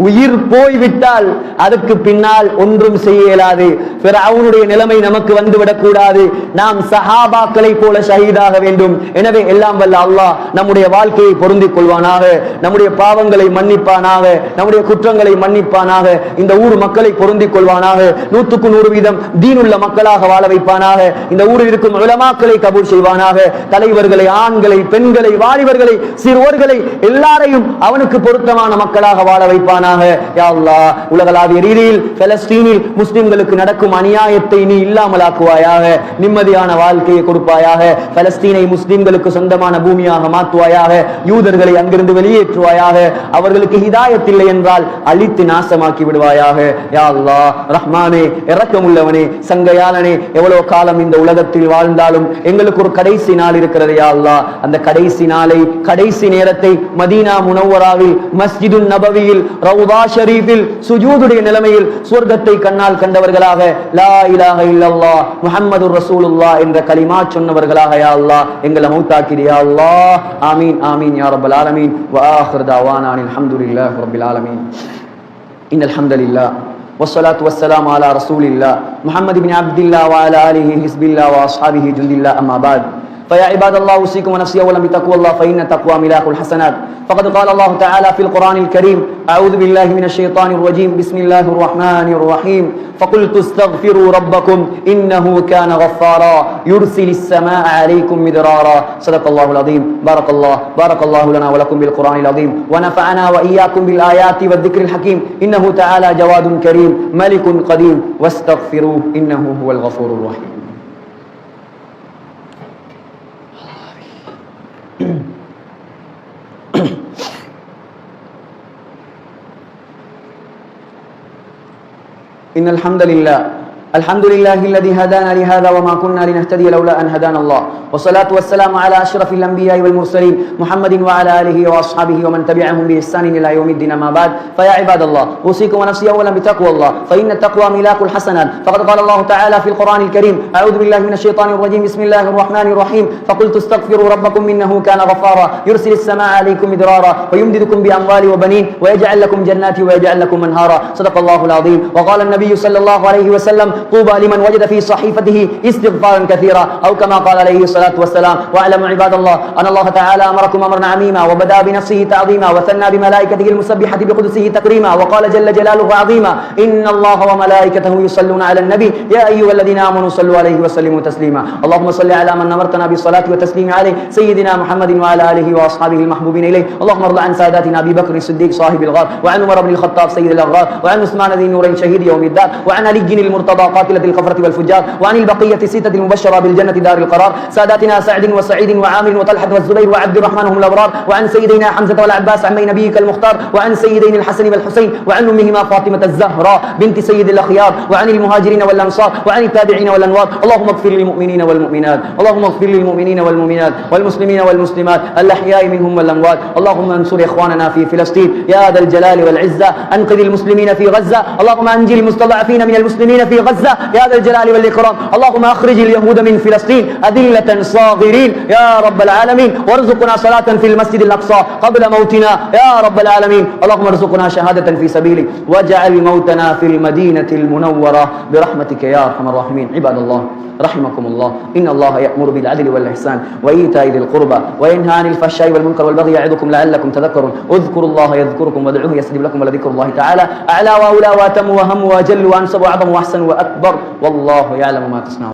உயிர் போய்விட்டால் அதுக்கு பின்னால் ஒன்றும் செய்ய இயலாது. ஃபிரௌனுடைய நிலைமை நமக்கு வந்துவிடக் கூடாது. நாம் சஹாபாக்களை போல ஷஹீதாக வேண்டும். எனவே எல்லாம் வல்ல அல்லாஹ் நம்முடைய வாழ்க்கையை பொருந்திக் கொள்வானாக, நம்முடைய பாவங்களை மன்னிப்பானாக, நம்முடைய குற்றங்களை மன்னிப்பானாக, இந்த ஊர் மக்களை பொருந்திக் கொள்வானாக, 100க்கு 100% தீனுள்ள மக்களாக வாழ வைப்பானாக, இந்த ஊரில் இருக்கும் உலமாக்களை கபூல் செய்வானாக, தலைவர்களை, ஆண்களை, பெண்களை, வாலிபர்களை, சிறுவர்களை எல்லாரையும் அவனுக்கு பொருத்தமான மக்களாக வாழ வைப்பானாக. யா அல்லாஹ், உலகளாவிய ரீதியில் பலஸ்தீனில் முஸ்லிம்களுக்கு நடக்கும் அநியாயத்தை நீ இல்லாமலாக்குவாயாக, நிம்மதியான வாழ்க்கையை கொடுப்பாயாக, பலஸ்தீனை முஸ்லிம்களுக்கு சொந்தமான பூமியாக மாற்றுவாயாக, யூதர்களை அங்கிருந்து வெளியேற்றுவாயாக, அவர்களுக்கு ஹிதாயத் இல்லை என்றால் அழித்து நாசமாக்கி விடுவாயாக. யா அல்லாஹ், ரஹ்மானே, இரக்கமுள்ளவனே, சங்கையாளனே, எவ்வளவு காலம் இந்த உலகத்தில் வாழ்ந்தாலும் எங்களுக்கு ஒரு கடைசி நாள் இருக்கிறது. யா அல்லாஹ், அந்த கடைசி நாளை, கடைசி நேரத்தை மதீனா முனவ்வராவில், மஸ்ஜிதுன் நபவியில், ரவுதா ஷரீஃபில் சுஜூதுடைய நிலைமையில் சுவர்க்கத்தை கண்ணால் கண்டவர்களாக, லா இலாஹ இல்லல்லாஹ் முஹம்மதுர் ரசூலுல்லாஹ் என்ற கலிமா சொன்னவர்களாக யா அல்லாஹ் எங்களை மௌத்தாக்கிடு யா அல்லாஹ். ஆமீன் ஆமீன் யா ரப்பல் ஆலமீன். வ ஆகிரு தஅவானா அல்ஹம்துலில்லாஹி ரப்பில் ஆலமீன். இன்னல் ஹம்தலில்லாஹ் والصلاة والسلام على رسول الله محمد بن عبد الله وعلى آله حزب الله وأصحابه جند الله أما بعد فيا عباد الله أوصيكم ونفسي أولا بتقوى الله فإن التقوى ملاك الحسنات. فقد قال الله تعالى في القرآن الكريم: أعوذ بالله من الشيطان الرجيم بسم الله الرحمن الرحيم فقلت استغفروا ربكم إنه كان غفارا يرسل السماء عليكم مدرارا. صدق الله العظيم. بارك الله لنا ولكم بالقرآن العظيم ونفعنا وإياكم بالآيات والذكر الحكيم. إنه تعالى جواد كريم ملك قديم واستغفروه إنه هو الغفور الرحيم. إن الحمد لله الحمد لله الذي هدانا لهذا وما كنا لنهتدي لولا أن هدانا الله، والصلاة والسلام على أشرف الأنبياء والمرسلين محمد وعلى آله وأصحابه ومن تبعهم بإحسان إلى يوم الدين. ما بعد، فيا عباد الله، أوصيكم ونفسي أولا بتقوى الله، فإن التقوى ملاك الحسنات. فقد قال الله تعالى في القرآن الكريم: أعوذ بالله من الشيطان الرجيم، بسم الله الرحمن الرحيم، فقلت استغفروا ربكم إنه كان غفارا يرسل السماء عليكم مدرارا ويمددكم بأموال وبنين ويجعل لكم جنات ويجعل لكم أنهارا. صدق الله العظيم. وقال النبي صلى الله عليه وسلم: طوبى لمن وجد في صحيفته استغفارا كثيرا، أو كما قال عليه الصلاة والسلام. واعلموا عباد الله أن الله تعالى أمركم أمرا عميما، وبدأ بنفسه تعظيما، وثنى بملائكته المسبحة بقدسه تكريما، وقال جل جلاله عظيما: إن الله وملائكته يصلون على النبي يا أيها الذين آمنوا صلوا عليه وسلموا تسليما. اللهم صل على من أمرتنا بالصلاة والتسليم عليه، سيدنا محمد وعلى آله وأصحابه المحبوبين إليه. اللهم ارض عن ساداتنا أبي بكر الصديق صاحب الغار، وعن عمر بن الخطاب سيد الأغرار، وعن عثمان ذي النورين شهيد يوم الدار، وعن علي المرتضى قاتلة الكفرة والفجار، وعن البقية الستة المبشرة بالجنة دار القرار، ساداتنا سعد وسعيد وعامر وطلحة والزبير وعبد الرحمن هم الأبرار، وعن سيدنا حمزة والعباس عمي نبيك المختار، وعن سيدين الحسن والحسين، وعن أمهما فاطمة الزهراء بنت سيد الأخيار، وعن المهاجرين والأنصار، وعن التابعين والأنوار. اللهم اغفر للمؤمنين والمؤمنات، اللهم اغفر للمؤمنين والمؤمنات والمسلمين والمسلمات الأحياء منهم والأموات. اللهم انصر إخواننا في فلسطين يا ذا الجلال والعزة، أنقذ المسلمين في غزة، اللهم أنجي المستضعفين من المسلمين في غزة يا ذا الجلال والإكرام. اللهم أخرج اليهود من فلسطين أذلة صاغرين يا رب العالمين، وارزقنا صلاة في المسجد الأقصى قبل موتنا يا رب العالمين. اللهم ارزقنا شهادة في سبيلك، واجعل موتنا في المدينة المنورة برحمتك يا أرحم الراحمين. عباد الله رحمكم الله، إن الله يأمر بالعدل والإحسان وإيتاء ذي القربى وينهى عن الفحشاء والمنكر والبغي يعظكم لعلكم تذكرون. اذكروا الله يذكركم وادعوه يستجب لكم، ولذكر الله تعالى أعلى وأولى وأتم وهم وأجل وأنسب وأعظم وأحسن وأكبر، والله يعلم ما تصنعون.